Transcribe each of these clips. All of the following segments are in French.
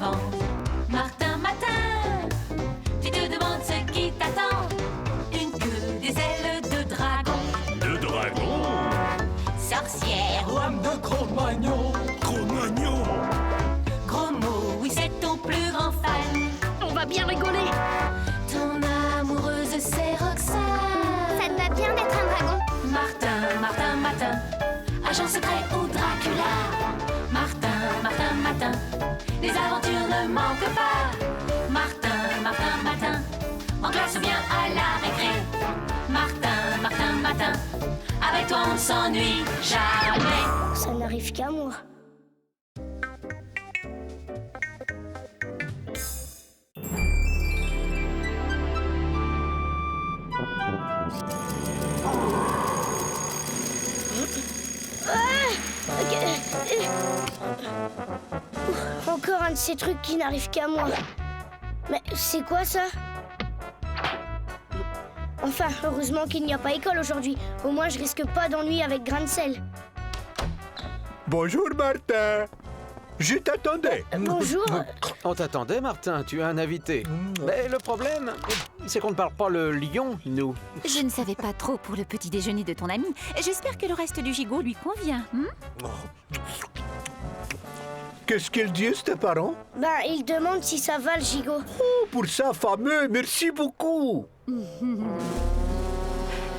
dragon. Martin, matin, tu te demandes ce qui t'attend. Une queue, des ailes de dragon. De dragon? Sorcière, Lame de Cro-Magnon. Cro-Magnon? gros mot, oui c'est ton plus grand fan. On va bien rigoler. Ton amoureuse c'est Roxane. Ça te va bien d'être un dragon? Martin, Martin, matin, agent secret ou Dracula. Martin, Martin, matin, les aventures ne manquent pas. Martin, Martin, matin, en classe ou bien à la récré. Martin, Martin, matin, avec toi on ne s'ennuie jamais. Ça n'arrive qu'à moi. Encore un de ces trucs qui n'arrive qu'à moi. Mais c'est quoi ça? Enfin, heureusement qu'il n'y a pas école aujourd'hui. Au moins, je risque pas d'ennui avec grain de sel. Bonjour Martin, je t'attendais. Bonjour. On t'attendait, Martin, tu es un invité. Mais le problème, c'est qu'on ne parle pas le lion, nous. Je ne savais pas trop pour le petit déjeuner de ton ami. J'espère que le reste du gigot lui convient. Qu'est-ce qu'ils disent tes parents? Ben, il demande si ça va le gigot. Oh, pour ça, fameux, merci beaucoup.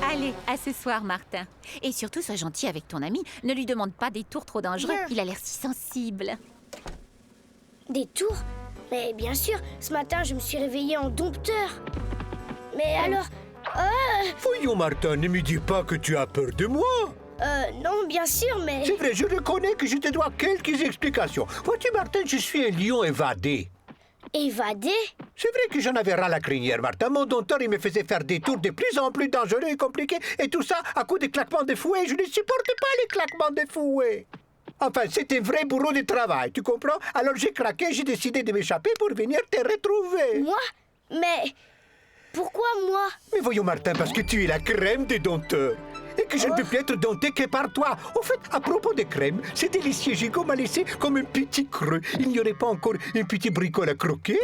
Allez, à ce soir, Martin. Et surtout, sois gentil avec ton ami. Ne lui demande pas des tours trop dangereux. Bien. Il a l'air si sensible. Des tours? Mais bien sûr, ce matin, je me suis réveillée en dompteur. Mais alors... Voyons Martin, ne me dis pas que tu as peur de moi. Non, bien sûr, mais... C'est vrai, je reconnais que je te dois quelques explications. Vois-tu Martin, je suis un lion évadé. Évadé? C'est vrai que j'en avais ras la crinière, Martin. Mon dompteur, il me faisait faire des tours de plus en plus dangereux et compliqués. Et tout ça à coup de claquements de fouet. Je ne supporte pas les claquements de fouet. Enfin, c'est un vrai bourreau de travail, tu comprends? Alors j'ai craqué, j'ai décidé de m'échapper pour venir te retrouver. Moi? Mais... Pourquoi moi? Mais voyons, Martin, parce que tu es la crème des dompteurs. Et que je ne peux plus être dompté que par toi. Au fait, à propos de crème, c'est délicieux. Gigot m'a laissé comme un petit creux. Il n'y aurait pas encore un petit bricole à croquer?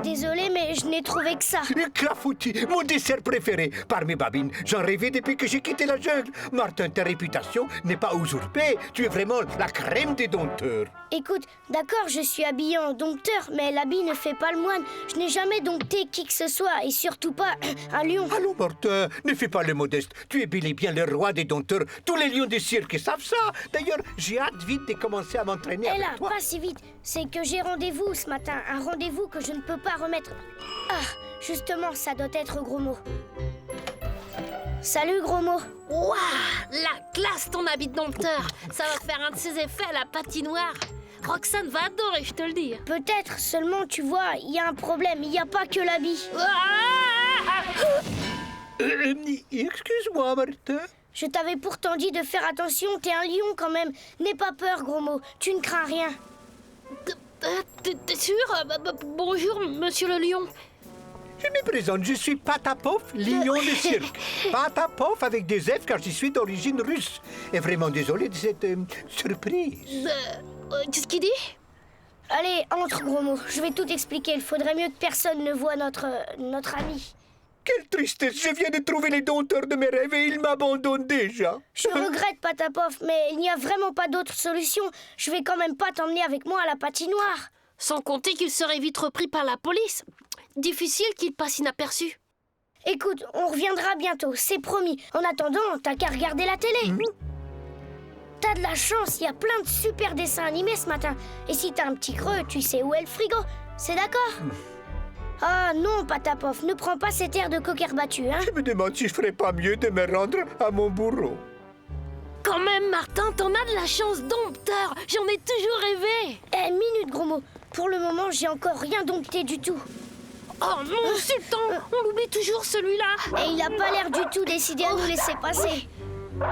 Désolée, mais je n'ai trouvé que ça. Le clafoutis, mon dessert préféré. Par mes babines, j'en rêvais depuis que j'ai quitté la jungle. Martin, ta réputation n'est pas usurpée. Tu es vraiment la crème des dompteurs. Écoute, d'accord, je suis habillée en dompteur, mais l'habit ne fait pas le moine. Je n'ai jamais dompté qui que ce soit, et surtout pas un lion. Allons, Martin, ne fais pas le modeste. Tu es bel et bien le roi des dompteurs. Tous les lions du cirque savent ça. D'ailleurs, j'ai hâte vite de commencer à m'entraîner Eh avec là, toi. pas si vite. C'est que j'ai rendez-vous ce matin. Un rendez-vous que je ne peux pas remettre. Ah, justement, ça doit être Gros Mot. Salut, Gros Mot. Waouh, la classe ton habit de dompteur. Ça va faire un de ses effets à la patinoire. Roxane va adorer, je te le dis. Peut-être, seulement, tu vois, il y a un problème. Il n'y a pas que l'habit. Excuse-moi, Martin. Je t'avais pourtant dit de faire attention. T'es un lion quand même. N'aie pas peur, Gros Mot. Tu ne crains rien. T'es sûr? Bonjour, monsieur le lion. Je me présente, je suis Patapov, lion de cirque. Patapov avec des F car je suis d'origine russe. Et vraiment désolé de cette surprise. Qu'est-ce qu'il dit? Allez, entre, Gros Mot. Je vais tout expliquer. Il faudrait mieux que personne ne voie notre ami. Quelle tristesse, je viens de trouver les dompteurs de mes rêves et ils m'abandonnent déjà. Je regrette, Patapov, mais il n'y a vraiment pas d'autre solution. Je vais quand même pas t'emmener avec moi à la patinoire. Sans compter qu'il serait vite repris par la police. Difficile qu'il passe inaperçu. Écoute, on reviendra bientôt, c'est promis. En attendant, t'as qu'à regarder la télé. T'as de la chance, il y a plein de super dessins animés ce matin. Et si t'as un petit creux, tu sais où est le frigo. C'est d'accord? Ah non, Patapov, ne prends pas cet air de coquère battu, hein. Je me demande si je ferais pas mieux de me rendre à mon bourreau. Quand même, Martin, t'en as de la chance, dompteur. J'en ai toujours rêvé. Eh, minute, Gros Mot. Pour le moment, j'ai encore rien dompté du tout. Oh non, Sultan, on l'oublie toujours celui-là. Et il a pas l'air du tout décidé à nous laisser passer.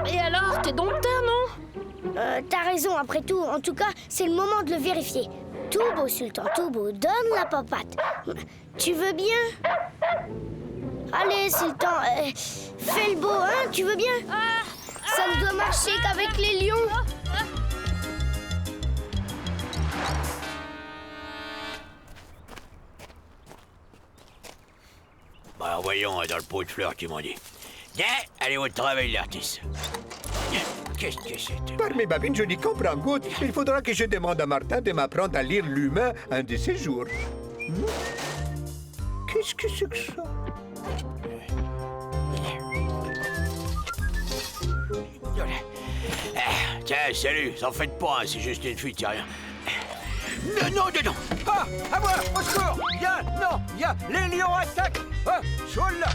Et alors, t'es dompteur, non? T'as raison, après tout. En tout cas, c'est le moment de le vérifier. Tout beau, Sultan, tout beau. Donne la papate. Tu veux bien? Allez, Sultan, fais le beau, hein? Tu veux bien? Ça ne doit marcher qu'avec les lions. Bah voyons, dans le pot de fleurs, tu m'en dis. Tiens, allez au travail, l'artiste. Qu'est-ce que c'est? Par mes babines, je n'y comprends goutte. Il faudra que je demande à Martin de m'apprendre à lire l'humain un de ces jours. Qu'est-ce que c'est que ça? Tiens, salut, s'en faites pas, hein, c'est juste une fuite, c'est rien. Non, non. Ah, à moi, au secours. Viens, non, viens, les lions attaquent. Ah, voilà.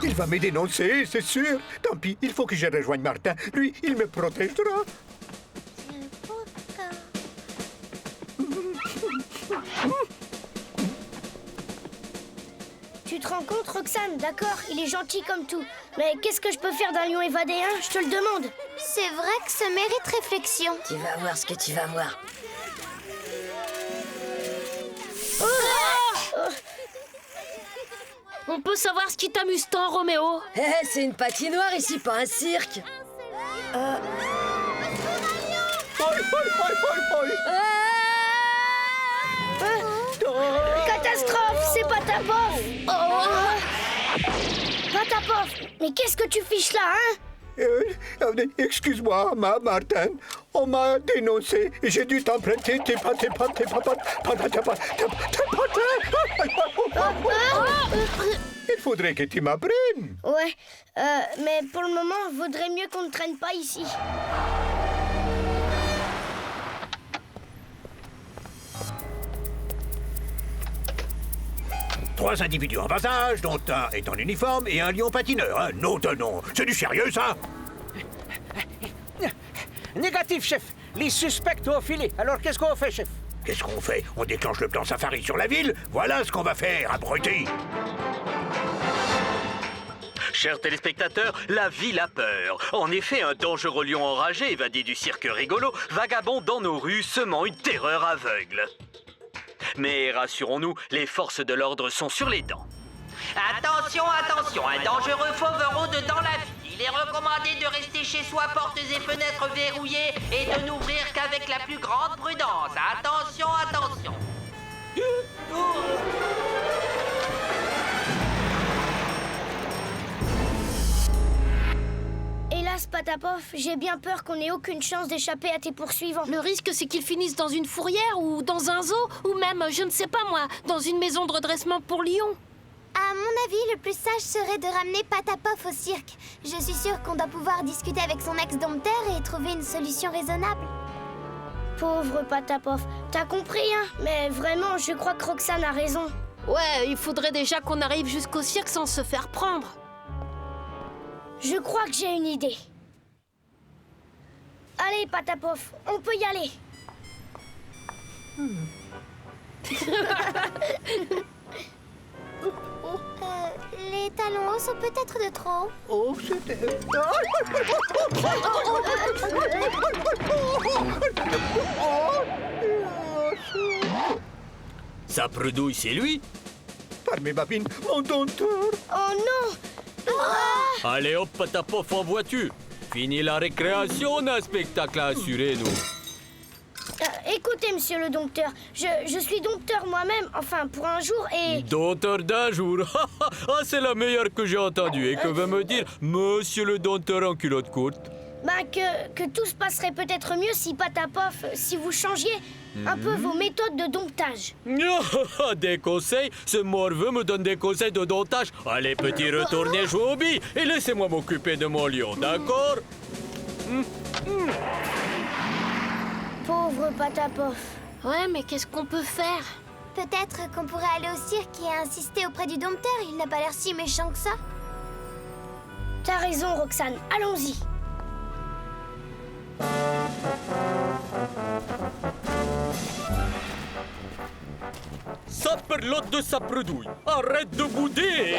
Il va me dénoncer, c'est sûr. Tant pis, il faut que je rejoigne Martin. Lui, il me protégera. Tu te rends compte, Roxane? D'accord, il est gentil comme tout. Mais qu'est-ce que je peux faire d'un lion évadé, hein? Je te le demande. C'est vrai que ça mérite réflexion. Tu vas voir ce que tu vas voir. On peut savoir ce qui t'amuse tant, Roméo? C'est une patinoire ici, pas un cirque. Catastrophe, c'est Patapov. Patapov, mais qu'est-ce que tu fiches là, hein? Excuse-moi, Martin. On m'a dénoncé et j'ai dû t'emprunter tes pattes. Il faudrait que tu m'apprennes. Ouais, mais pour le moment, vaudrait mieux qu'on ne traîne pas ici. Trois individus en passage, dont un est en uniforme et un lion patineur. Hein. Non, c'est du sérieux, ça? Négatif, chef. Les suspects au filet. Alors qu'est-ce qu'on fait, chef? Qu'est-ce qu'on fait? On déclenche le plan safari sur la ville? Voilà ce qu'on va faire, abruti! Chers téléspectateurs, la ville a peur. En effet, un dangereux lion enragé évadé du cirque rigolo vagabonde dans nos rues, semant une terreur aveugle. Mais rassurons-nous, les forces de l'ordre sont sur les dents. Attention, attention, un dangereux fauve rôde dans la ville. Il est recommandé de rester chez soi, portes et fenêtres verrouillées et de n'ouvrir qu'avec la plus grande prudence. Attention, attention. Hélas, Patapov, j'ai bien peur qu'on ait aucune chance d'échapper à tes poursuivants. Le risque, c'est qu'ils finissent dans une fourrière ou dans un zoo ou même, je ne sais pas moi, dans une maison de redressement pour lions. À mon avis, le plus sage serait de ramener Patapov au cirque. Je suis sûre qu'on doit pouvoir discuter avec son ex-dompteur et trouver une solution raisonnable. Pauvre Patapov, t'as compris, hein? Mais vraiment, je crois que Roxane a raison. Ouais, il faudrait déjà qu'on arrive jusqu'au cirque sans se faire prendre. Je crois que j'ai une idée. Allez, Patapov, on peut y aller. Les talons hauts sont peut-être de trop. Oh, c'était... Ça predouille, c'est lui? Par mes babines, mon dompteur. Oh non! Allez hop, Patapov en voiture. Fini la récréation, on a un spectacle à assurer, nous. Écoutez, monsieur le dompteur, je suis dompteur moi-même, enfin pour un jour et... Dompteur d'un jour. Ah, c'est la meilleure que j'ai entendue. Et que veut me dire monsieur le dompteur en culotte courte? Bah que tout se passerait peut-être mieux si Patapov, si vous changiez un peu vos méthodes de domptage. Des conseils? Ce morveux me donne des conseils de domptage. Allez, petit, retournez jouer aux billes et laissez-moi m'occuper de mon lion, d'accord? Pauvre Patapov. Ouais, mais qu'est-ce qu'on peut faire? Peut-être qu'on pourrait aller au cirque et insister auprès du dompteur. Il n'a pas l'air si méchant que ça. T'as raison, Roxane. Allons-y. Saperlotte de sapredouille, arrête de bouder!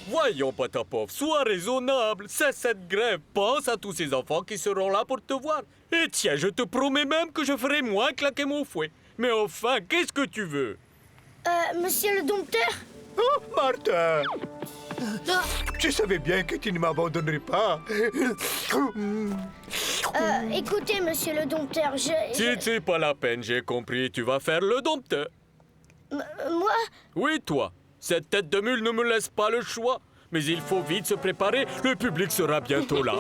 Voyons, Patapov, sois raisonnable. C'est cette grève. Pense à tous ces enfants qui seront là pour te voir. Et tiens, je te promets même que je ferai moins claquer mon fouet. Mais enfin, qu'est-ce que tu veux? Monsieur le dompteur? Oh, Martin! Je savais bien que tu ne m'abandonnerais pas. Écoutez, monsieur le dompteur, C'est pas la peine, j'ai compris. Tu vas faire le dompteur. Moi? Oui, toi. Cette tête de mule ne me laisse pas le choix. Mais il faut vite se préparer, le public sera bientôt là.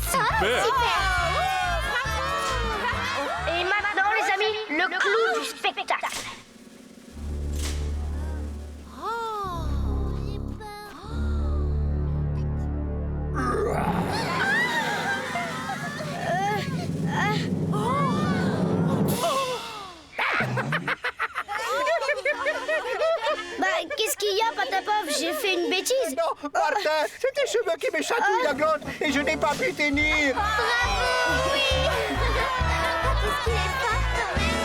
Super! Et maintenant, les amis, le clou du spectacle. Bah, qu'est-ce qu'il y a, Patapov? J'ai fait une bêtise. Non, Martin, c'est tes cheveux qui me chatouillent la glande et je n'ai pas pu tenir. Qu'est-ce qu'il est fort quand même.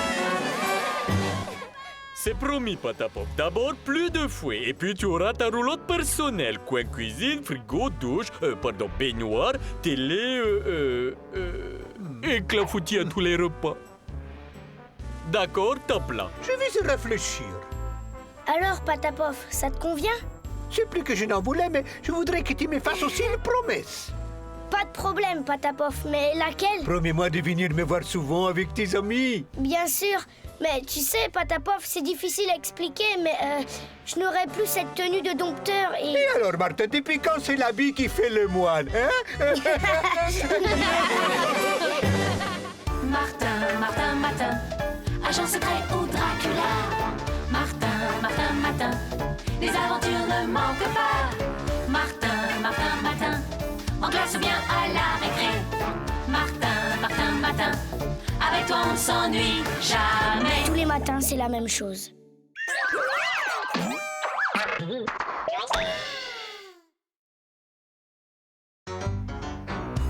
C'est promis, Patapop. D'abord, plus de fouet. Et puis, tu auras ta roulotte personnelle. Coin cuisine, frigo, douche, baignoire, télé, et clafoutis à tous les repas. D'accord, top là. Je vais y réfléchir. Alors, Patapov, ça te convient? C'est plus que je n'en voulais, mais je voudrais que tu me fasses aussi une promesse. Pas de problème, Patapov, mais laquelle? Promets-moi de venir me voir souvent avec tes amis. Bien sûr, mais tu sais, Patapov, c'est difficile à expliquer, mais je n'aurai plus cette tenue de dompteur et... Et alors, Martin, depuis quand c'est l'habit qui fait le moine, hein? Martin, Martin, Martin, agent secret ou Dracula. Martin, Martin, Martin, les aventures ne manquent pas. Martin, Martin, Martin, en classe ou bien à la récré. Martin, Martin, Martin, avec toi on ne s'ennuie jamais. Tous les matins, c'est la même chose.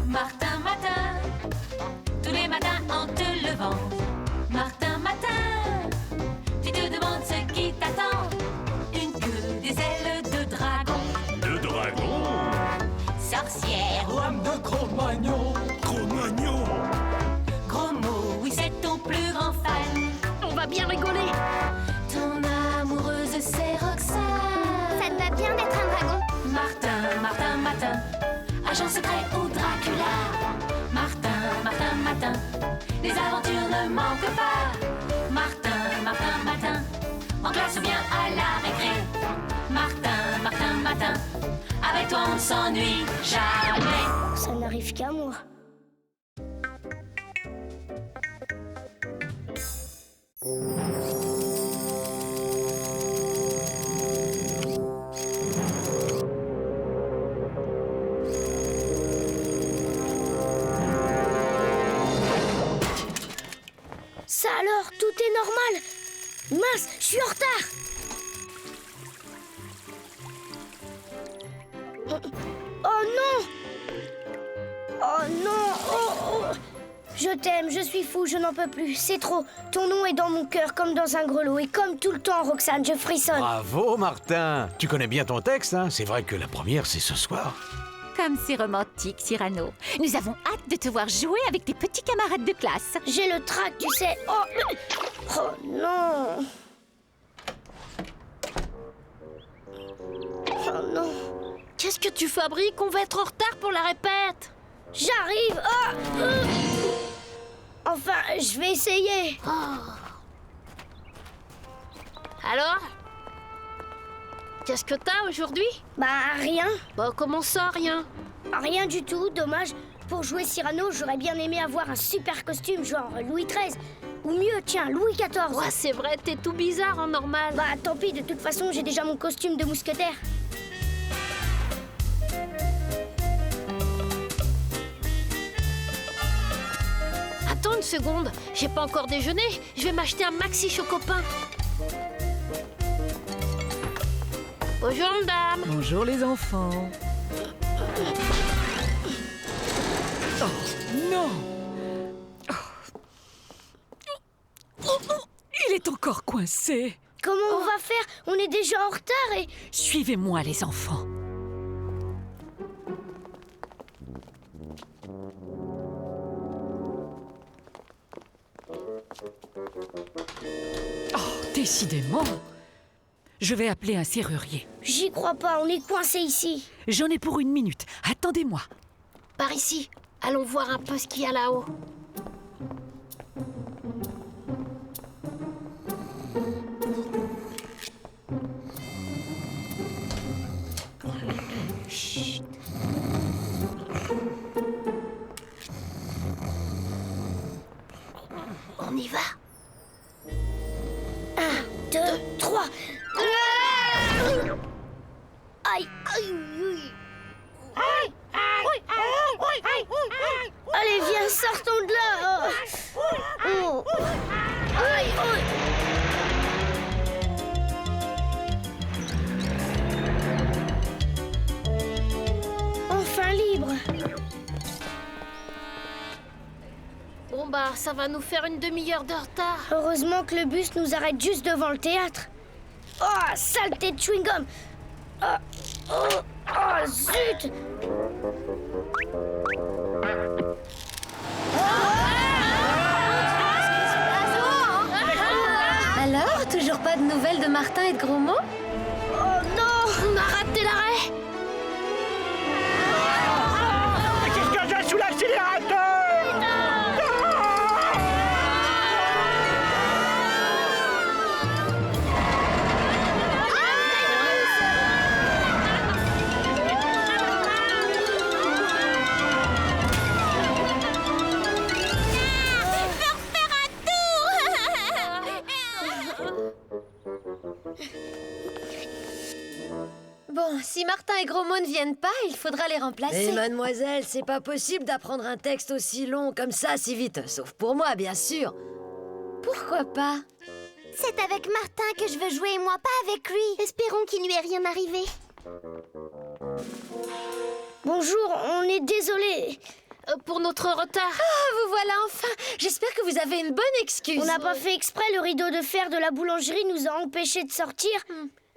Martin, Martin, tous les matins en te levant. Martin, Martin, tu te demandes ce qui t'attend. Une queue, des ailes de dragon. Le dragon? Sorcière, Lame de Cro-Magnon. Cro-Magnon? gros mot, oui c'est ton plus grand fan. On va bien rigoler. Ton amoureuse c'est Roxane. Ça te va bien d'être un dragon. Martin, Martin, Martin, agent secret ou Dracula. Martin, Martin, Martin, les aventures ne manquent pas. Martin, Martin, Martin, en classe ou bien à la récré. Martin, Martin, Martin, avec toi on ne s'ennuie jamais. Ça n'arrive qu'à moi. Ça alors, tout est normal. Mince, je suis en retard. Oh non! Oh non! Oh. Je t'aime, je suis fou, je n'en peux plus. C'est trop. Ton nom est dans mon cœur comme dans un grelot. Et comme tout le temps, Roxane, je frissonne. Bravo, Martin. Tu connais bien ton texte, hein? C'est vrai que la première, c'est ce soir. Comme c'est romantique, Cyrano. Nous avons hâte de te voir jouer avec tes petits camarades de classe. J'ai le trac, tu sais. Oh non! Oh non! Qu'est-ce que tu fabriques? On va être en retard pour la répète. J'arrive! Enfin, je vais essayer. Alors? Qu'est-ce que t'as aujourd'hui? Bah, rien. Bah, comment ça, rien? Rien du tout, dommage. Pour jouer Cyrano, j'aurais bien aimé avoir un super costume, genre Louis XIII. Ou mieux, tiens, Louis XIV. Ouais, c'est vrai, t'es tout bizarre en normal. Bah, tant pis, de toute façon, j'ai déjà mon costume de mousquetaire. Attends une seconde, j'ai pas encore déjeuné. Je vais m'acheter un maxi chocopin. Bonjour, madame. Bonjour les enfants. Oh, non. Il est encore coincé. Comment on va faire? On est déjà en retard et... Suivez-moi, les enfants. Oh, décidément. Je vais appeler un serrurier. J'y crois pas, on est coincé ici. J'en ai pour 1 minute. Attendez-moi. Par ici. Allons voir un peu ce qu'il y a là-haut. Chut. On y va. 1, 2, 3. Aïe, aïe, aïe. Allez, viens, sortons de là. Oh. Aïe, aïe. Enfin libre. Bon bah, ça va nous faire une demi-heure de retard. Heureusement que le bus nous arrête juste devant le théâtre. Oh, saleté de chewing-gum. Oh, zut. Alors, toujours pas de nouvelles de Martin et de Gros mots? Oh non, on a raté l'arrêt. Qu'est-ce que j'ai sous l'accélérateur? Bon, si Martin et Gros mots ne viennent pas, il faudra les remplacer. Mais mademoiselle, c'est pas possible d'apprendre un texte aussi long comme ça si vite. Sauf pour moi, bien sûr. Pourquoi pas? C'est avec Martin que je veux jouer et moi, pas avec lui. Espérons qu'il ne lui est rien arrivé. Bonjour, on est désolé. Pour notre retard. Ah, vous voilà enfin. J'espère que vous avez une bonne excuse. On n'a pas fait exprès, le rideau de fer de la boulangerie nous a empêchés de sortir.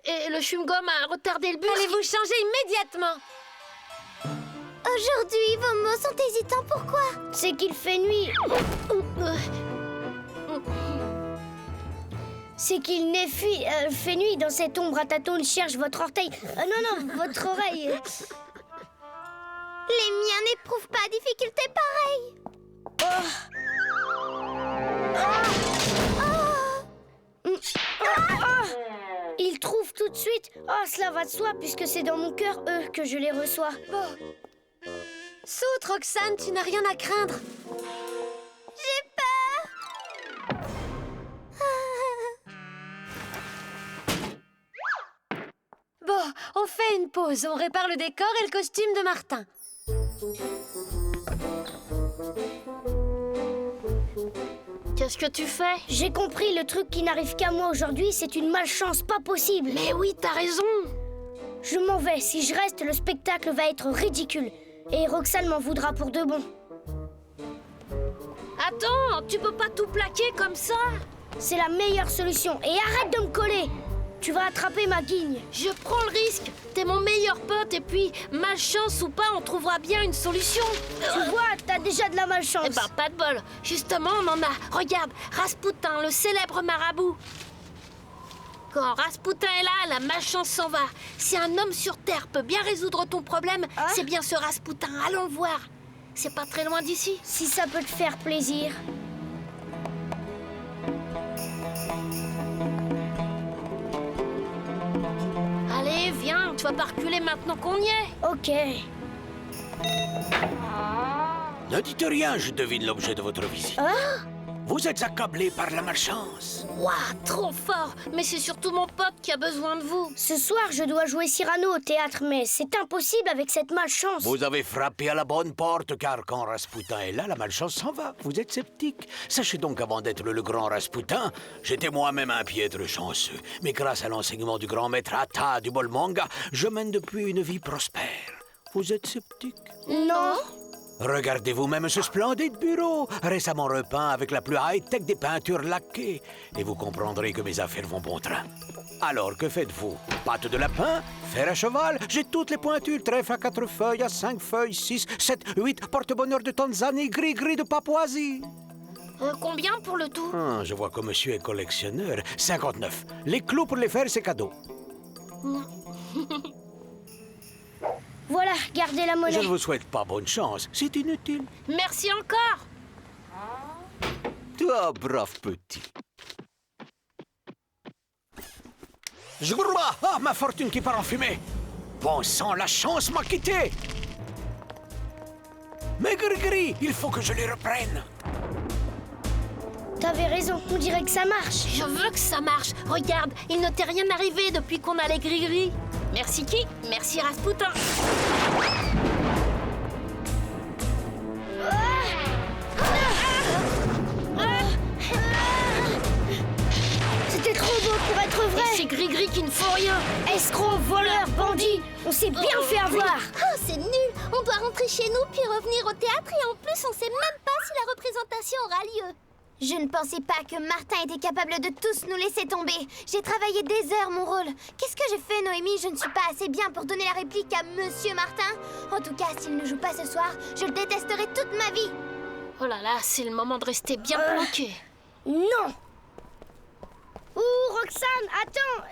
Et le chewing-gum a retardé le bus. Allez-vous changer immédiatement. Aujourd'hui, vos mots sont hésitants, pourquoi? C'est qu'il fait nuit. C'est qu'il fait nuit dans cette ombre à tâtons. Il cherche votre orteil. Non, votre oreille. Les miens n'éprouvent pas difficulté pareille. Ils trouvent tout de suite. Oh, cela va de soi puisque c'est dans mon cœur, que je les reçois. Bon. Saute, Roxane, tu n'as rien à craindre. J'ai peur. Bon, on fait une pause. On répare le décor et le costume de Martin. Qu'est-ce que tu fais? J'ai compris, le truc qui n'arrive qu'à moi aujourd'hui, c'est une malchance pas possible. Mais oui, t'as raison. Je m'en vais. Si je reste, le spectacle va être ridicule. Et Roxane m'en voudra pour de bon. Attends, tu peux pas tout plaquer comme ça. C'est la meilleure solution. Et arrête de me coller. Tu vas attraper ma guigne. Je prends le risque. T'es mon meilleur pote et puis, malchance ou pas, on trouvera bien une solution. Tu vois, t'as déjà de la malchance. Eh ben, pas de bol. Justement, on en a. Regarde, Rasputin, le célèbre marabout. Quand Rasputin est là, la malchance s'en va. Si un homme sur Terre peut bien résoudre ton problème, c'est bien ce Rasputin. Allons le voir. C'est pas très loin d'ici. Si ça peut te faire plaisir. Allez, viens, tu vas pas reculer maintenant qu'on y est. Ok. Ne dites rien, je devine l'objet de votre visite. Hein? Vous êtes accablé par la malchance. Waouh, trop fort. Mais c'est surtout mon pote qui a besoin de vous. Ce soir, je dois jouer Cyrano au théâtre, mais c'est impossible avec cette malchance. Vous avez frappé à la bonne porte, car quand Rasputin est là, la malchance s'en va. Vous êtes sceptique. Sachez donc qu'avant d'être le grand Rasputin, j'étais moi-même un piètre chanceux. Mais grâce à l'enseignement du grand maître Atta du Bolmanga, je mène depuis une vie prospère. Vous êtes sceptique? Non. Regardez vous-même ce splendide bureau, récemment repeint avec la plus high-tech des peintures laquées. Et vous comprendrez que mes affaires vont bon train. Alors, que faites-vous? Pâte de lapin? Fer à cheval? J'ai toutes les pointures. Trèfle à 4 feuilles, à 5 feuilles, 6, 7, 8, porte-bonheur de Tanzanie, gris-gris de Papouasie. Combien pour le tout? Je vois que monsieur est collectionneur. 59. Les clous pour les faire, c'est cadeau. Voilà, gardez la monnaie. Je ne vous souhaite pas bonne chance. C'est inutile. Merci encore. Toi, brave petit. Ah, ma fortune qui part en fumée. Bon sang, la chance m'a quitté. Mais Gris-Gris, il faut que je les reprenne. T'avais raison, on dirait que ça marche. Je veux que ça marche. Regarde, il ne t'est rien arrivé depuis qu'on a les gris-gris. Merci qui? Merci Rasputin. C'était trop beau pour être vrai. Et c'est Gris-Gris qui ne faut rien. Escrocs, voleurs, bandits, on s'est bien fait avoir. Oh, c'est nul! On doit rentrer chez nous puis revenir au théâtre et en plus, on sait même pas si la représentation aura lieu. Je ne pensais pas que Martin était capable de tous nous laisser tomber. J'ai travaillé des heures mon rôle. Qu'est-ce que j'ai fait, Noémie? Je ne suis pas assez bien pour donner la réplique à Monsieur Martin. En tout cas, s'il ne joue pas ce soir, je le détesterai toute ma vie. Oh là là, c'est le moment de rester bien planqué. Non. Ouh, Roxane, attends.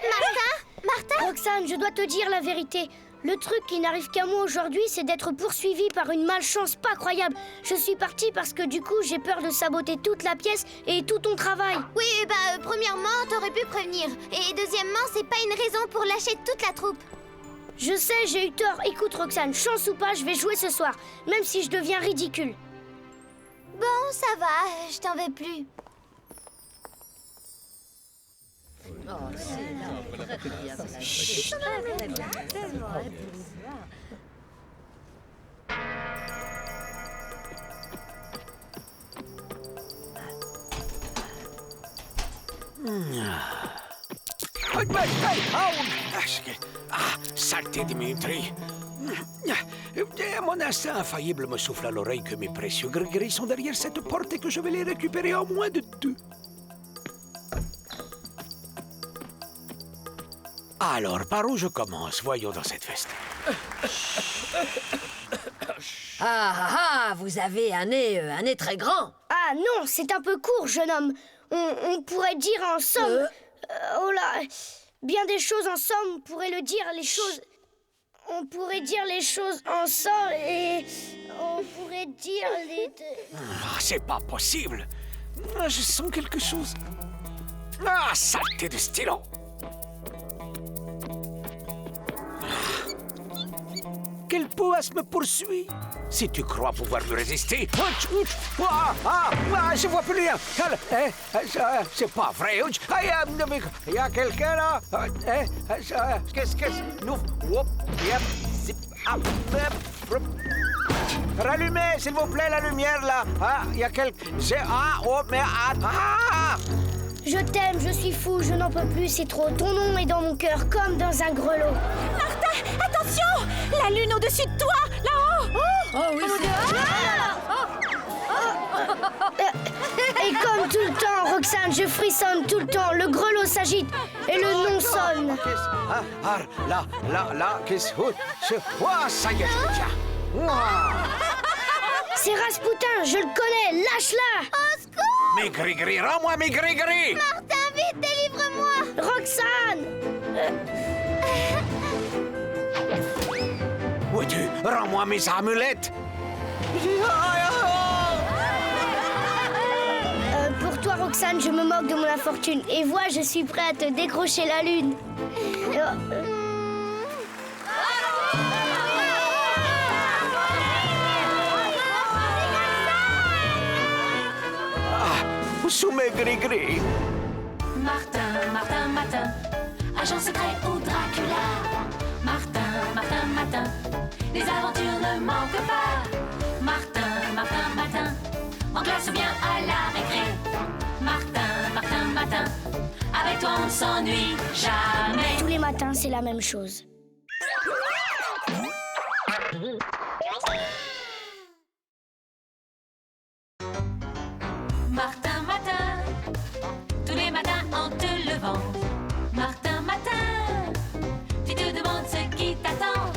Martin, Roxane, je dois te dire la vérité. Le truc qui n'arrive qu'à moi aujourd'hui, c'est d'être poursuivie par une malchance pas croyable. Je suis partie parce que du coup, j'ai peur de saboter toute la pièce et tout ton travail. Oui, premièrement, t'aurais pu prévenir. Et deuxièmement, c'est pas une raison pour lâcher toute la troupe. Je sais, j'ai eu tort. Écoute, Roxane, chance ou pas, je vais jouer ce soir, même si je deviens ridicule. Bon, ça va, je t'en veux plus. Saleté Dimitri. Mon instinct infaillible me souffle à l'oreille que mes précieux Gris-Gris sont derrière cette porte et que je vais les récupérer en moins de 2. Alors, par où je commence? Voyons dans cette veste. Vous avez un nez très grand. Ah non, c'est un peu court, jeune homme. On pourrait dire en somme... oh là, bien des choses en somme, on pourrait le dire, les choses... On pourrait dire les choses en somme et... On pourrait dire les... C'est pas possible. Je sens quelque chose. Saleté de stylo. Quelle poisse me poursuit? Si tu crois pouvoir me résister... je vois plus rien. C'est pas vrai. Il y a quelqu'un là. Qu'est-ce que... Rallumez, s'il vous plaît, la lumière là. Il y a quelqu'un... Je t'aime, je suis fou, je n'en peux plus, c'est trop. Ton nom est dans mon cœur, comme dans un grelot. Martin, attention! La lune au-dessus de toi, là-haut! Oui, Et comme tout le temps, Roxane, je frissonne tout le temps. Le grelot s'agite et le nom sonne. Là, qu'est-ce que... ça y est, je le tiens. C'est Rasputin, je le connais, lâche-la! Au secours! Mes Gris-Gris, rends-moi mes Gris-Gris! Martin, vite, délivre-moi! Roxane! Où es-tu? Rends-moi mes amulettes! Pour toi, Roxane, je me moque de mon infortune. Et vois, je suis prêt à te décrocher la lune. Sous mes Gris-Gris. Martin, agent secret ou Dracula. Martin, les aventures ne manquent pas. Martin, en classe ou bien à la récré. Martin, avec toi on ne s'ennuie jamais. Tous les matins, c'est la même chose. en te levant. Martin, Matin, tu te demandes ce qui t'attend.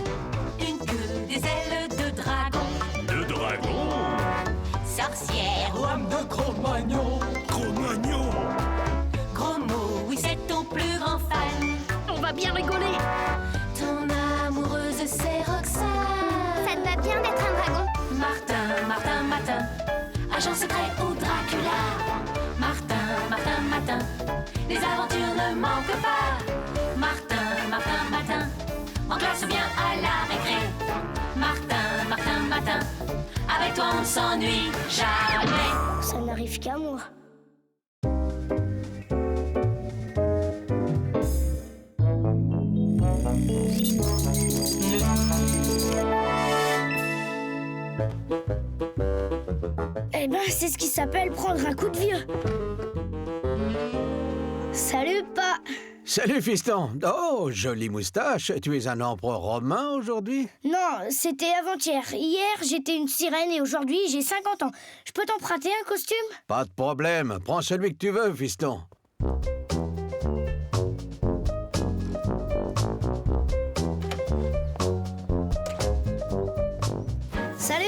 Une queue, des ailes de dragon. De dragon? Sorcière, Lame de Cro-Magnon. Cro-Magnon? gros mot, oui c'est ton plus grand fan. On va bien rigoler. Ton amoureuse c'est Roxane. Ça te va bien d'être un dragon. Martin, Martin, Matin, agent secret ou Dracula. Martin, Martin, Matin, les aventures ne manquent pas. Martin, Martin, Matin, en classe ou bien à la récré. Martin, Martin, Matin, avec toi on ne s'ennuie jamais. Ça n'arrive qu'à moi. Eh ben, c'est ce qui s'appelle prendre un coup de vieux. Salut, pas. Salut, fiston. Oh, jolie moustache. Tu es un empereur romain aujourd'hui? Non, c'était avant-hier. Hier, j'étais une sirène et aujourd'hui, j'ai 50 ans. Je peux t'emprunter un costume? Pas de problème. Prends celui que tu veux, fiston. Salut.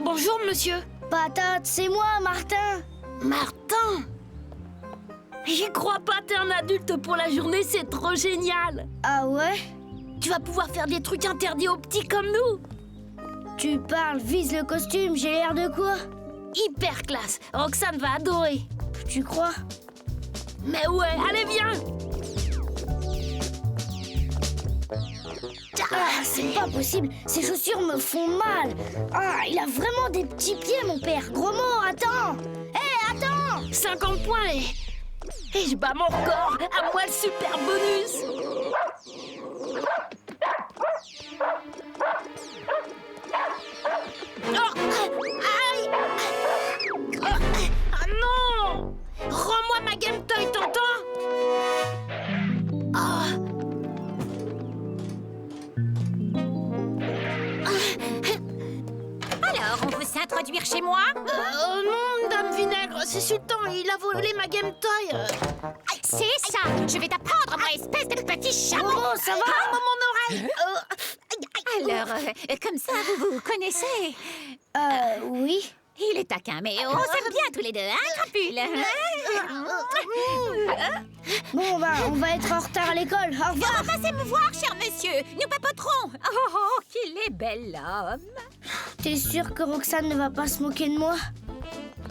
Bonjour, monsieur. Patate, c'est moi, Martin. Martin! J'y crois pas, t'es un adulte pour la journée, c'est trop génial! Ah ouais? Tu vas pouvoir faire des trucs interdits aux petits comme nous! Tu parles, vise le costume, j'ai l'air de quoi? Hyper classe! Roxane va adorer! Tu crois? Mais ouais, allez, viens! Ah, c'est pas possible, ces chaussures me font mal. Ah, il a vraiment des petits pieds, mon père. Gros mot, attends. Hé, attends. 50 points et je bats mon record. À moi le super bonus. Oh, aïe. Ah non. Rends-moi ma Game Toy, t'entends? Oh. Alors, on veut s'introduire chez moi? Non, Dame Vinaigre, c'est Sultan, il a volé ma Game Toy. C'est ça! Je vais t'apprendre, moi, espèce de petit chameau! Oh, ça va? Ah, mon oreille. Alors, comme ça, vous vous connaissez? Oui. Il est taquin, mais on s'aime bien tous les deux, hein, Crapule? Bon, bah, on va être en retard à l'école. Au revoir. Passez me voir, cher monsieur. Nous papoterons. Oh, qu'il est bel homme. T'es sûr que Roxane ne va pas se moquer de moi?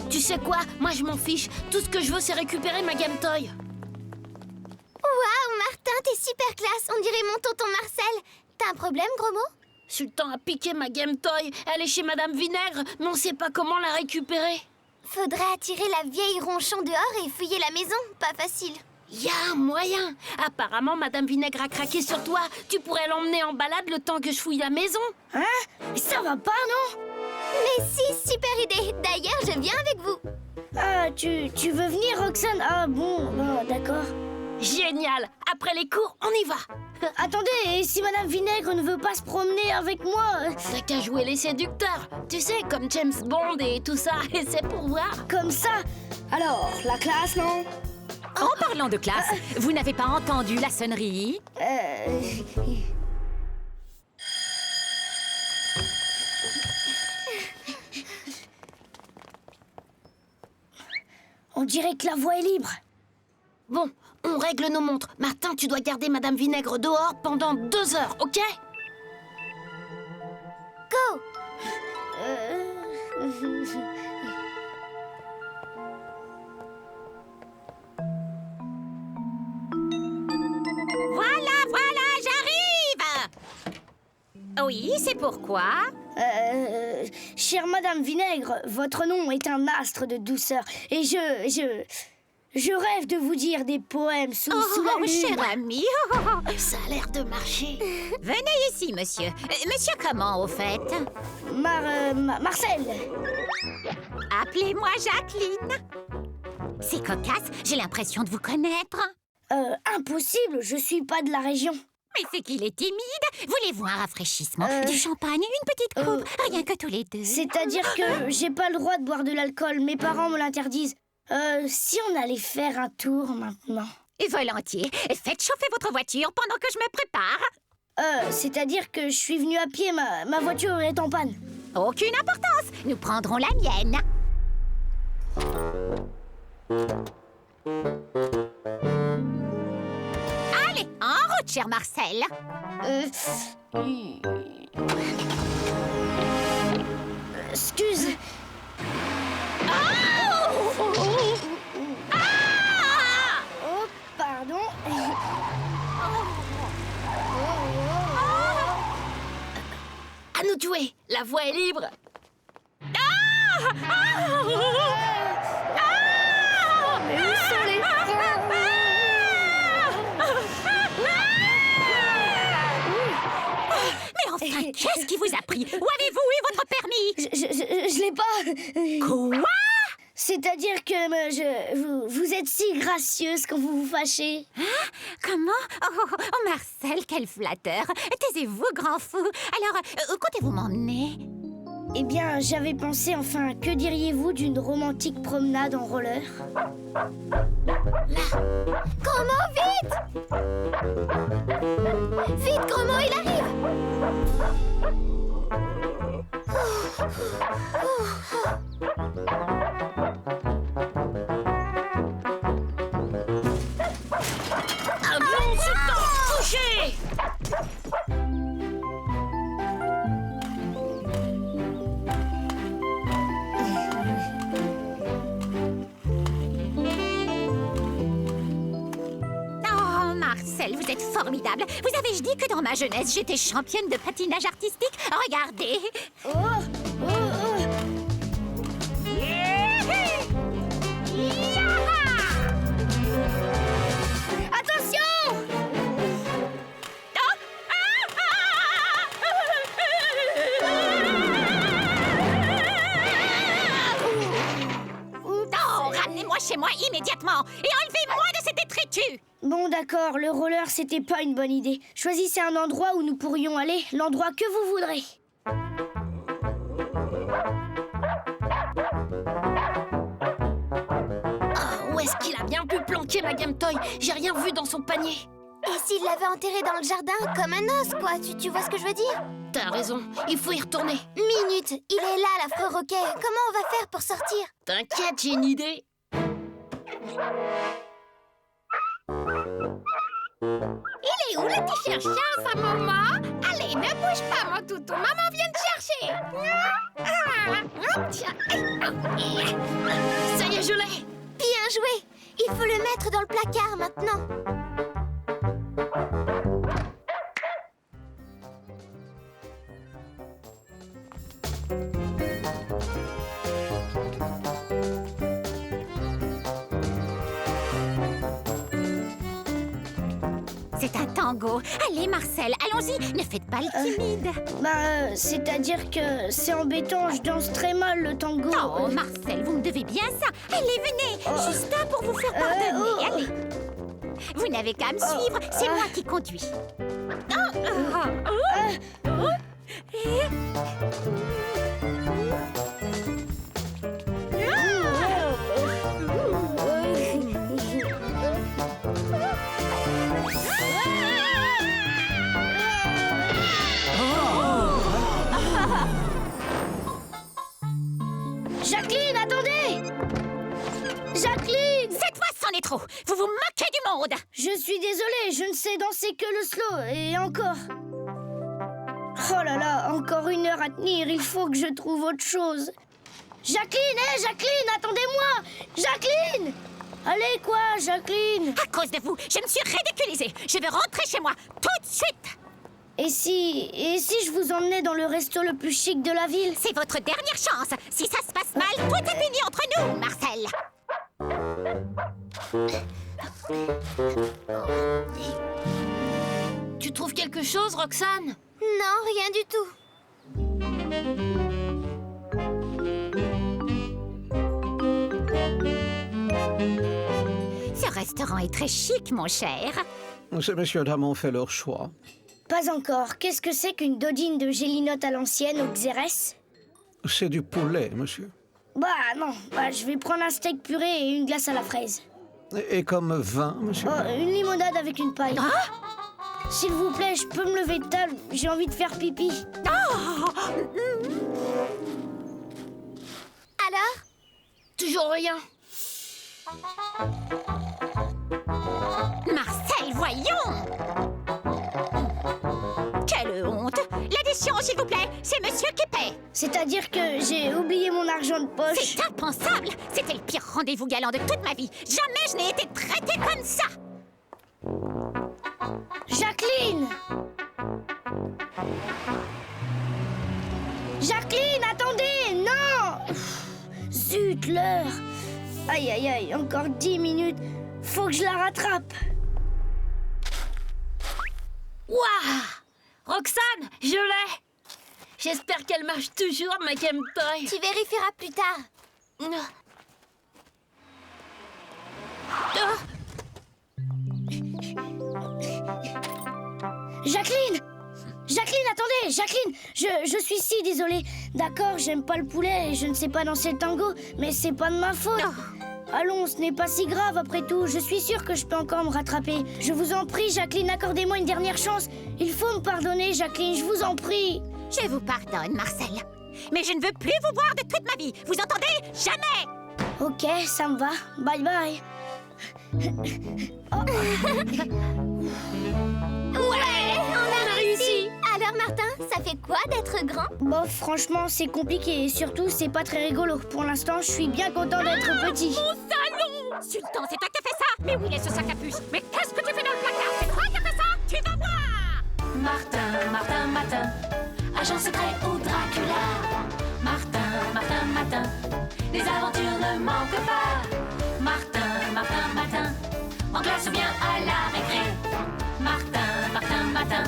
Tu sais quoi? Moi, je m'en fiche. Tout ce que je veux, c'est récupérer ma Game Toy. Waouh, Martin, t'es super classe. On dirait mon tonton Marcel. T'as un problème, gros mot? Sultan a piqué ma Game Toy. Elle est chez Madame Vinaigre, mais on sait pas comment la récupérer. Faudrait attirer la vieille ronchon dehors et fouiller la maison. Pas facile. Y a un moyen. Apparemment, Madame Vinaigre a craqué sur toi. Tu pourrais l'emmener en balade le temps que je fouille la maison. Hein? Mais ça va pas, non? Mais si, super idée. D'ailleurs, je viens avec vous. Ah, tu veux venir, Roxane? Ah bon, d'accord. Génial. Après les cours, on y va. Attendez, et si Madame Vinaigre ne veut pas se promener avec moi? T'as qu'à jouer les séducteurs. Tu sais, comme James Bond et tout ça. Et c'est pour voir. Comme ça? Alors, la classe, non? En parlant de classe, vous n'avez pas entendu la sonnerie? On dirait que la voie est libre. Bon, on règle nos montres. Martin, tu dois garder Madame Vinaigre dehors pendant 2 heures, ok? Go! Voilà, j'arrive! Oui, c'est pourquoi? Chère Madame Vinaigre, votre nom est un astre de douceur. Et je rêve de vous dire des poèmes sous la lune. Cher ami! Ça a l'air de marcher. Venez ici, monsieur. Monsieur comment, au fait? Marcel. Appelez-moi Jacqueline. C'est cocasse, j'ai l'impression de vous connaître. Impossible, je suis pas de la région. Mais c'est qu'il est timide. Voulez-vous un rafraîchissement? Du champagne, une petite coupe, rien que tous les deux. C'est-à-dire que j'ai pas le droit de boire de l'alcool, mes parents me l'interdisent. Si on allait faire un tour maintenant. Et volontiers. Faites chauffer votre voiture pendant que je me prépare. C'est-à-dire que je suis venue à pied, ma voiture est en panne. Aucune importance. Nous prendrons la mienne. Allez, en route, cher Marcel. Excuse. Oh, pardon. À nous de jouer. La voie est libre. Mais où sont les freins? Mais enfin, qu'est-ce qui vous a pris? Où avez-vous eu votre permis? Je l'ai pas. Quoi? C'est-à-dire que vous êtes si gracieuse quand vous vous fâchez. Hein? Comment? Oh, Marcel, quel flatteur. Taisez-vous, grand fou. Alors, où comptez-vous m'emmener? Eh bien, j'avais pensé, enfin, que diriez-vous d'une romantique promenade en roller? Comment? Vite! Vite, Gromo, il arrive! Avance, temps, touché! Oh, Marcel, vous êtes formidable. Vous avais-je dit que dans ma jeunesse, j'étais championne de patinage artistique? Regardez. Attention! Oh, ramenez-moi chez moi immédiatement et enlevez-moi de cet détritus. Bon, d'accord, le roller, c'était pas une bonne idée. Choisissez un endroit où nous pourrions aller, l'endroit que vous voudrez. Oh, où est-ce qu'il a bien pu planquer ma Game Toy? J'ai rien vu dans son panier. Et s'il l'avait enterré dans le jardin comme un os, quoi? Tu vois ce que je veux dire? T'as raison, il faut y retourner. Minute, il est là, l'affreux roquet. Comment on va faire pour sortir? T'inquiète, j'ai une idée. Il est où le petit chien, sa maman? Allez, ne bouge pas, mon toutou. Maman vient te chercher. Ça y est, je l'ai. Bien joué. Il faut le mettre dans le placard maintenant. C'est un tango. Allez, Marcel, allons-y. Ne faites pas le timide. C'est-à-dire que c'est embêtant, je danse très mal le tango. Oh, Marcel, vous me devez bien ça. Allez, venez. Juste un pour vous faire pardonner. Allez. Vous n'avez qu'à me suivre. C'est moi qui conduis. Jacqueline, attendez! Jacqueline! Cette fois, c'en est trop. Vous vous moquez du monde. Je suis désolée, je ne sais danser que le slow, et encore. Oh là là, encore 1 heure à tenir, il faut que je trouve autre chose. Jacqueline, Jacqueline, attendez-moi! Jacqueline! Allez, quoi, Jacqueline? À cause de vous, je me suis ridiculisée. Je veux rentrer chez moi, tout de suite. Et si je vous emmenais dans le resto le plus chic de la ville? C'est votre dernière chance. Si ça se passe mal, tout est fini entre nous, Marcel. Tu trouves quelque chose, Roxane? Non, rien du tout. Ce restaurant est très chic, mon cher. Ces messieurs dames ont fait leur choix. Pas encore. Qu'est-ce que c'est qu'une dodine de gélinote à l'ancienne au Xérès? C'est du poulet, monsieur. Bah non, je vais prendre un steak puré et une glace à la fraise. Et comme vin, monsieur? Oh, une limonade avec une paille. S'il vous plaît, je peux me lever de table, j'ai envie de faire pipi. Alors? Toujours rien. Marcel, voyons! Quelle honte! L'addition, s'il vous plaît, c'est monsieur qui paie. C'est-à-dire que j'ai oublié mon argent de poche. C'est impensable! C'était le pire rendez-vous galant de toute ma vie. Jamais je n'ai été traitée comme ça! Jacqueline! Jacqueline, attendez! Non! Zut, l'heure! Aïe, aïe, aïe, encore 10 minutes. Faut que je la rattrape. Waouh! Roxane, je l'ai! J'espère qu'elle marche toujours, ma Game Toy. Tu vérifieras plus tard. Jacqueline! Jacqueline, attendez! Jacqueline! Je suis si désolée. D'accord, j'aime pas le poulet et je ne sais pas danser le tango, mais c'est pas de ma faute. Allons, ce n'est pas si grave après tout. Je suis sûre que je peux encore me rattraper. Je vous en prie, Jacqueline, accordez-moi une dernière chance. Il faut me pardonner, Jacqueline, je vous en prie. Je vous pardonne, Marcel. Mais je ne veux plus vous voir de toute ma vie. Vous entendez? Jamais! Ok, ça me va. Bye bye. Ouais, on a réussi. Alors Martin, ça fait quoi d'être grand? Bon, franchement, c'est compliqué et surtout, c'est pas très rigolo. Pour l'instant, je suis bien content d'être petit. Mon salon! Sultan, c'est toi qui as fait ça? Mais où il est ce sac à puce? Mais qu'est-ce que tu fais dans le placard? C'est toi qui as fait ça? Tu vas voir! Martin, Martin, Martin, agent secret ou Dracula. Martin, Martin, Martin, les aventures ne manquent pas. Martin, Martin, Martin, en classe ou bien à la récré. Martin, Martin, Martin,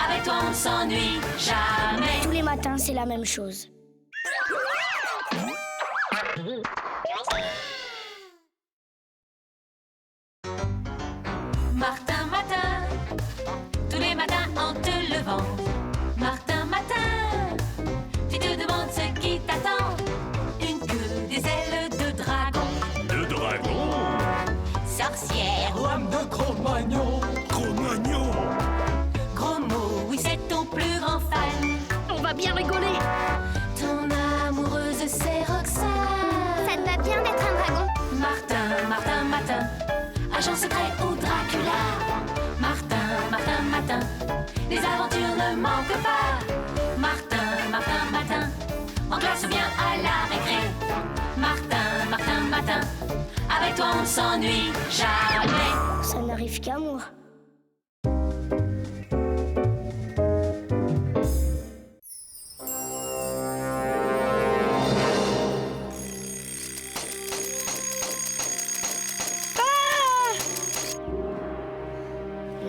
avec toi on ne s'ennuie jamais. Tous les matins, c'est la même chose. Martin, Martin, tous les matins en te levant. Martin, Martin, tu te demandes ce qui t'attend. Une queue, des ailes de dragon. De dragon? Sorcière ou homme de Cro-Magnon. Cro-Magnon? Gros mot, oui c'est ton plus grand fan. On va bien rigoler. Ton amoureuse c'est Roxane. Ça te va bien d'être un dragon? Martin, Martin, Martin, agent secret ou Dracula. Martin, Martin, Martin, les aventures ne manquent pas. Martin, Martin, Martin, en classe ou bien à la récré. Martin, Martin, Martin, avec toi on ne s'ennuie jamais. Ça n'arrive qu'à moi.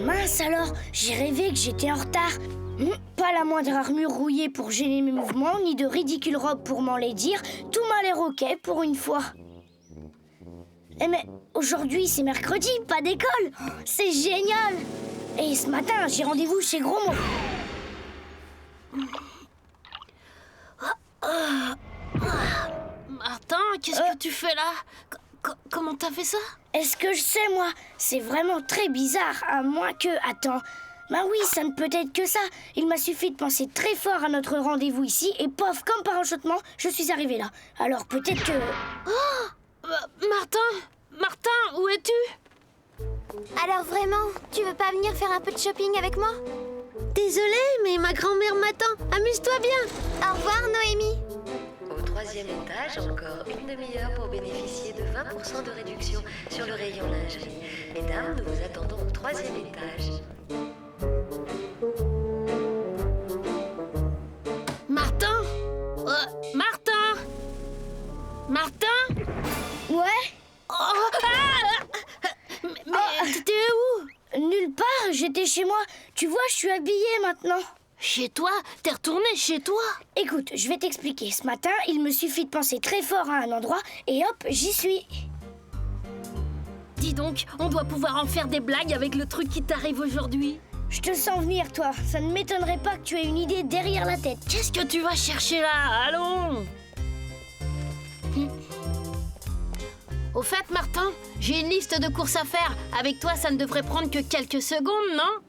Mince alors, j'ai rêvé que j'étais en retard. Pas la moindre armure rouillée pour gêner mes mouvements, ni de ridicule robe pour m'enlaidir. Tout m'a l'air ok pour une fois. Eh mais aujourd'hui c'est mercredi, pas d'école. C'est génial. Et ce matin j'ai rendez-vous chez Gros Mot. Martin, qu'est-ce que tu fais là? Comment t'as fait ça? Est-ce que je sais, moi? C'est vraiment très bizarre, à moins que... Attends. Ben oui, ça ne peut être que ça. Il m'a suffi de penser très fort à notre rendez-vous ici, et pof, comme par enchantement, je suis arrivée là. Alors peut-être que... Oh, Martin, où es-tu? Alors vraiment, tu veux pas venir faire un peu de shopping avec moi? Désolée, mais ma grand-mère m'attend. Amuse-toi bien. Au revoir, Noémie. Au 3e étage, encore une demi-heure pour bénéficier de 20% de réduction sur le rayon lingerie. Mesdames, nous vous attendons au 3e étage. Martin? Martin? Ouais? Mais t'étais où? Nulle part, j'étais chez moi. Tu vois, je suis habillée maintenant. Chez toi? T'es retourné chez toi? Écoute, je vais t'expliquer. Ce matin, il me suffit de penser très fort à un endroit et hop, j'y suis. Dis donc, on doit pouvoir en faire des blagues avec le truc qui t'arrive aujourd'hui. Je te sens venir, toi. Ça ne m'étonnerait pas que tu aies une idée derrière la tête. Qu'est-ce que tu vas chercher là? Allons! Au fait, Martin, j'ai une liste de courses à faire. Avec toi, ça ne devrait prendre que quelques secondes, non?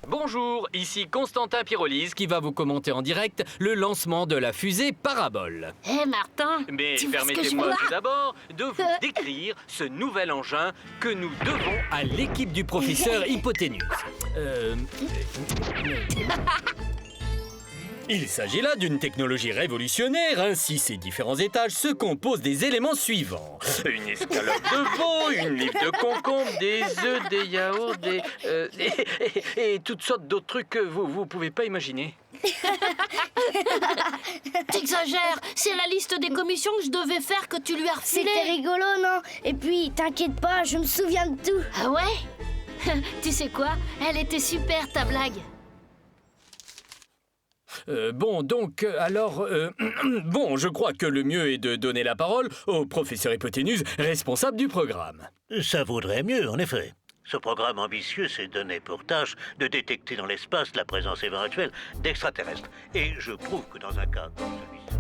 Bonjour, ici Constantin Pyrolise qui va vous commenter en direct le lancement de la fusée Parabole. Hé, Martin, Mais tu vois ce que je permettez-moi vois tout d'abord de vous décrire ce nouvel engin que nous devons à l'équipe du professeur Hypoténuse. Il s'agit là d'une technologie révolutionnaire. Ainsi, ces différents étages se composent des éléments suivants. Une escalope de veau, une livre de concombre, des œufs, des yaourts, et toutes sortes d'autres trucs que vous pouvez pas imaginer. T'exagères, c'est la liste des commissions que je devais faire que tu lui as refilé. C'était rigolo, non? Et puis, t'inquiète pas, je me souviens de tout. Ah ouais? Tu sais quoi? Elle était super, ta blague. Bon, je crois que le mieux est de donner la parole au professeur Hypoténuse, responsable du programme. Ça vaudrait mieux, en effet. Ce programme ambitieux s'est donné pour tâche de détecter dans l'espace la présence éventuelle d'extraterrestres. Et je trouve que dans un cas comme celui-ci...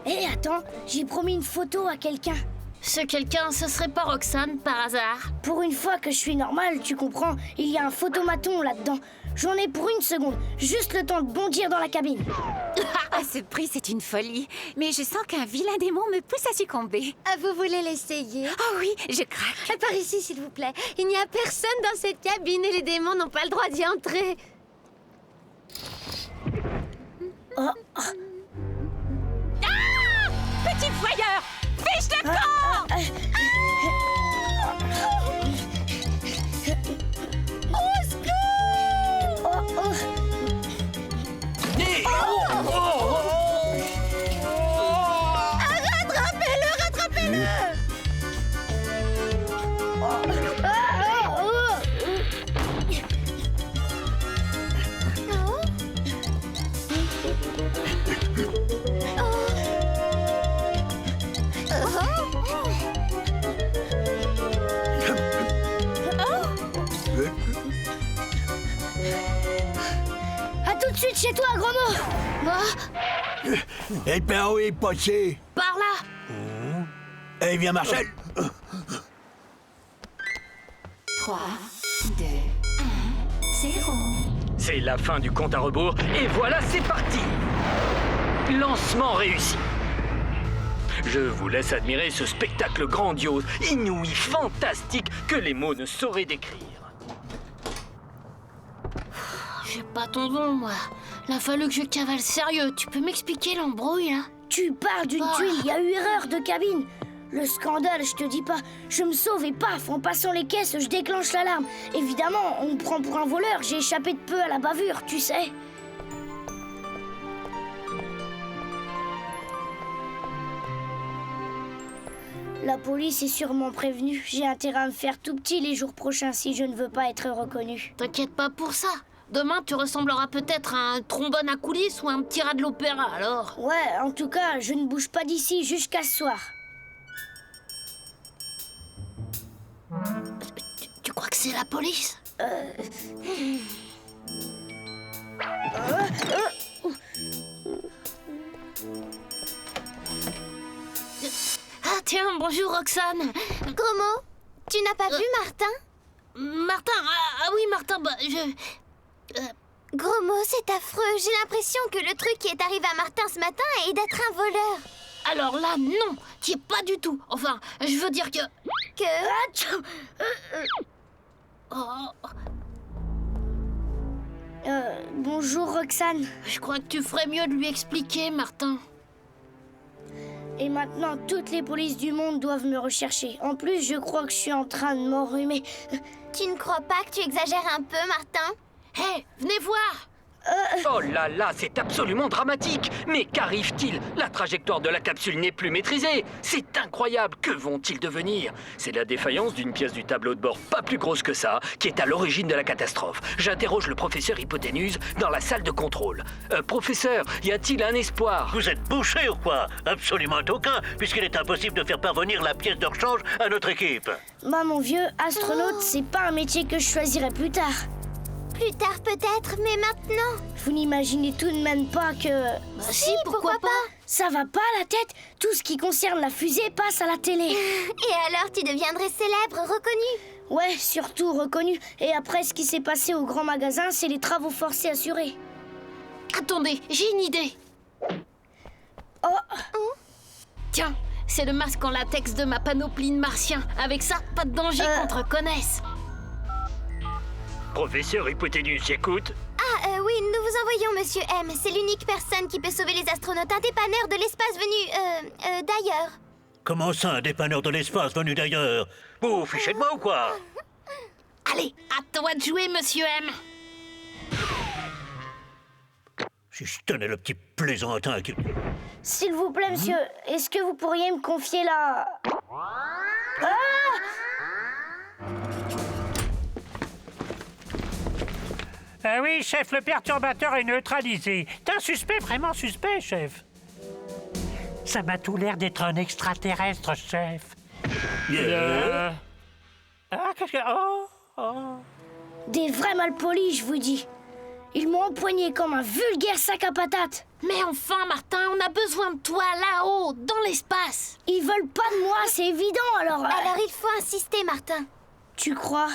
Hé, attends, j'ai promis une photo à quelqu'un. Ce quelqu'un, ce serait pas Roxane, par hasard? Pour une fois que je suis normale, tu comprends, il y a un photomaton là-dedans. J'en ai pour une seconde, juste le temps de bondir dans la cabine. À ce prix, c'est une folie. Mais je sens qu'un vilain démon me pousse à succomber. Ah, vous voulez l'essayer? Oh oui, je craque. Par ici, s'il vous plaît. Il n'y a personne dans cette cabine et les démons n'ont pas le droit d'y entrer. Petit voyeur, fiche de camp! Au secours! Rattrapez-le, rattrapez-le! À tout de suite chez toi, gros mot! Et ben où est passé? Par là! Eh bien, Marcel. 3, 2, 1, 0. C'est la fin du compte à rebours, et voilà, c'est parti! Lancement réussi. Je vous laisse admirer ce spectacle grandiose, inouï, fantastique, que les mots ne sauraient décrire. J'ai pas ton don, moi. Il a fallu que je cavale sérieux. Tu peux m'expliquer l'embrouille, là? Tu parles d'une tuile, il y a eu erreur de cabine. Le scandale, je te dis pas. Je me sauve et paf, en passant les caisses, je déclenche l'alarme. Évidemment, on me prend pour un voleur, j'ai échappé de peu à la bavure, tu sais. La police est sûrement prévenue. J'ai intérêt à me faire tout petit les jours prochains si je ne veux pas être reconnu. T'inquiète pas pour ça. Demain, tu ressembleras peut-être à un trombone à coulisses ou un petit rat de l'opéra, alors. Ouais, en tout cas, je ne bouge pas d'ici jusqu'à ce soir. Tu crois que c'est la police? Ah tiens, bonjour Roxane. Gros mot, tu n'as pas vu Martin? Martin, ah oui Martin, bah je... Gros mot, c'est affreux. J'ai l'impression que le truc qui est arrivé à Martin ce matin est d'être un voleur. Alors là, non, t'y es pas du tout. Enfin, je veux dire que... Bonjour Roxane. Je crois que tu ferais mieux de lui expliquer, Martin. Et maintenant, toutes les polices du monde doivent me rechercher. En plus, je crois que je suis en train de m'enrhumer. Tu ne crois pas que tu exagères un peu, Martin? Hé, venez voir! Oh là là, c'est absolument dramatique. Mais qu'arrive-t-il? La trajectoire de la capsule n'est plus maîtrisée. C'est incroyable. Que vont-ils devenir? C'est la défaillance d'une pièce du tableau de bord pas plus grosse que ça qui est à l'origine de la catastrophe. J'interroge le professeur Hypoténuse dans la salle de contrôle. Professeur, y a-t-il un espoir? Vous êtes bouché ou quoi? Absolument aucun, puisqu'il est impossible de faire parvenir la pièce de rechange à notre équipe. Bah, mon vieux, astronaute, c'est pas un métier que je choisirais plus tard. Plus tard peut-être, mais maintenant. Vous n'imaginez tout de même pas que... Si, pourquoi pas? Ça va pas à la tête? Tout ce qui concerne la fusée passe à la télé. Et alors tu deviendrais célèbre, reconnu? Ouais, surtout reconnu. Et après, ce qui s'est passé au grand magasin, c'est les travaux forcés assurés. Attendez, j'ai une idée. Oh. Tiens, c'est le masque en latex de ma panoplie de martien. Avec ça, pas de danger qu'on te reconnaisse. Professeur Hypoténuse, j'écoute. Oui, nous vous envoyons Monsieur M. C'est l'unique personne qui peut sauver les astronautes. Un dépanneur de l'espace venu, d'ailleurs. Comment ça, un dépanneur de l'espace venu d'ailleurs? Vous vous fichez de moi ou quoi? Allez, à toi de jouer, Monsieur M. Si je tenais le petit plaisantin qui... S'il vous plaît, monsieur, est-ce que vous pourriez me confier la... Oui, chef, le perturbateur est neutralisé. T'es un suspect, vraiment suspect, chef. Ça m'a tout l'air d'être un extraterrestre, chef. Qu'est-ce que... Des vrais malpolis, je vous dis. Ils m'ont empoigné comme un vulgaire sac à patates. Mais enfin, Martin, on a besoin de toi là-haut, dans l'espace. Ils veulent pas de moi, c'est évident, alors... Alors il faut insister, Martin. Tu crois?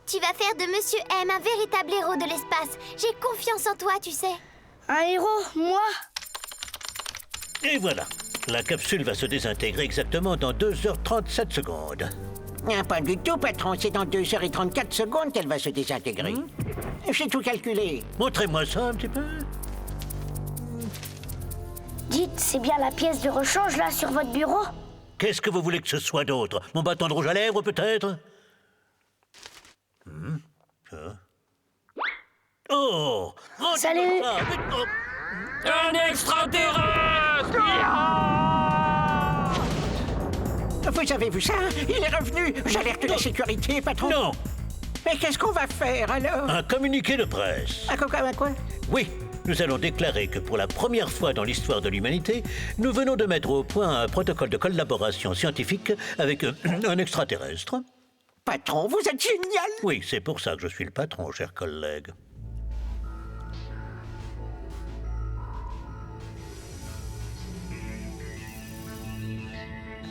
Tu vas faire de Monsieur M un véritable héros de l'espace. J'ai confiance en toi, tu sais. Un héros? Moi? Et voilà. La capsule va se désintégrer exactement dans 2h37 secondes. Pas du tout, patron. C'est dans 2h34 secondes qu'elle va se désintégrer. J'ai tout calculé. Montrez-moi ça un petit peu. Dites, c'est bien la pièce de rechange, là, sur votre bureau? Qu'est-ce que vous voulez que ce soit d'autre? Mon bâton de rouge à lèvres, peut-être? Oh! Salut! Un extraterrestre! Vous avez vu ça? Il est revenu! J'alerte la sécurité, patron! Non! Mais qu'est-ce qu'on va faire, alors? Un communiqué de presse. Un quoi? Oui, nous allons déclarer que pour la première fois dans l'histoire de l'humanité, nous venons de mettre au point un protocole de collaboration scientifique avec un extraterrestre. Patron, vous êtes génial! Oui, c'est pour ça que je suis le patron, cher collègue.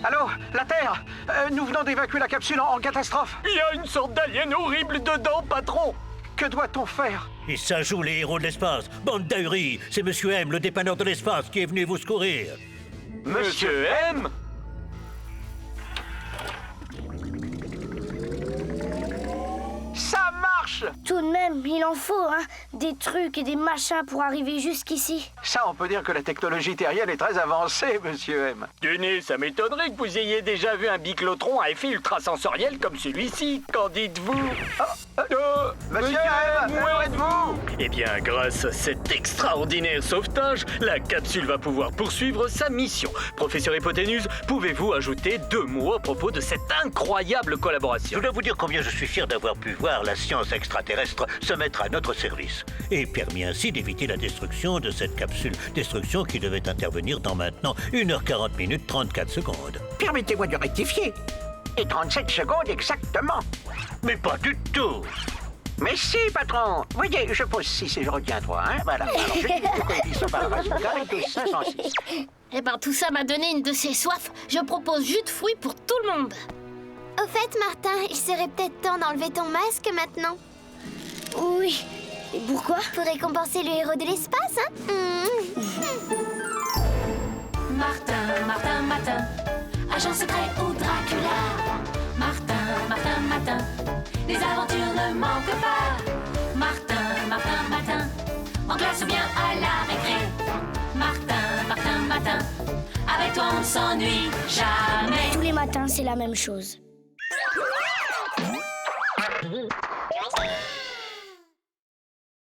Allô, la Terre? Nous venons d'évacuer la capsule en catastrophe. Il y a une sorte d'alien horrible dedans, patron. Que doit-on faire? Et ça joue les héros de l'espace. Bande d'ahuris, c'est Monsieur M, le dépanneur de l'espace, qui est venu vous secourir. Monsieur M? Ça marche! Tout de même, il en faut, hein. Des trucs et des machins pour arriver jusqu'ici. Ça, on peut dire que la technologie terrienne est très avancée, Monsieur M. Tenez, ça m'étonnerait que vous ayez déjà vu un biclotron à effet ultrasensoriel comme celui-ci. Qu'en dites-vous? Monsieur M, où êtes-vous? Eh bien, grâce à cet extraordinaire sauvetage, la capsule va pouvoir poursuivre sa mission. Professeur Hypoténuse, pouvez-vous ajouter 2 mots à propos de cette incroyable collaboration? Je dois vous dire combien je suis fier d'avoir pu voir la science extraterrestre se mettre à notre service et permis ainsi d'éviter la destruction de cette capsule. Destruction qui devait intervenir dans maintenant 1h40 minutes 34 secondes. Permettez-moi de rectifier. Et 37 secondes exactement. Mais pas du tout. Mais si, patron. Voyez, je pose 6 et je retiens 3, hein. Voilà. Alors, je dis que coefficient par bazooka est de 506. Eh ben, tout ça m'a donné une de ces soifs. Je propose jus de fruits pour tout le monde. Au fait, Martin, il serait peut-être temps d'enlever ton masque maintenant. Oui. Et pourquoi? Pour récompenser le héros de l'espace, hein? Martin, agent secret ou Dracula. Martin, les aventures ne manquent pas. Martin, en classe ou bien à la récré. Martin, avec toi on ne s'ennuie jamais. Tous les matins, c'est la même chose.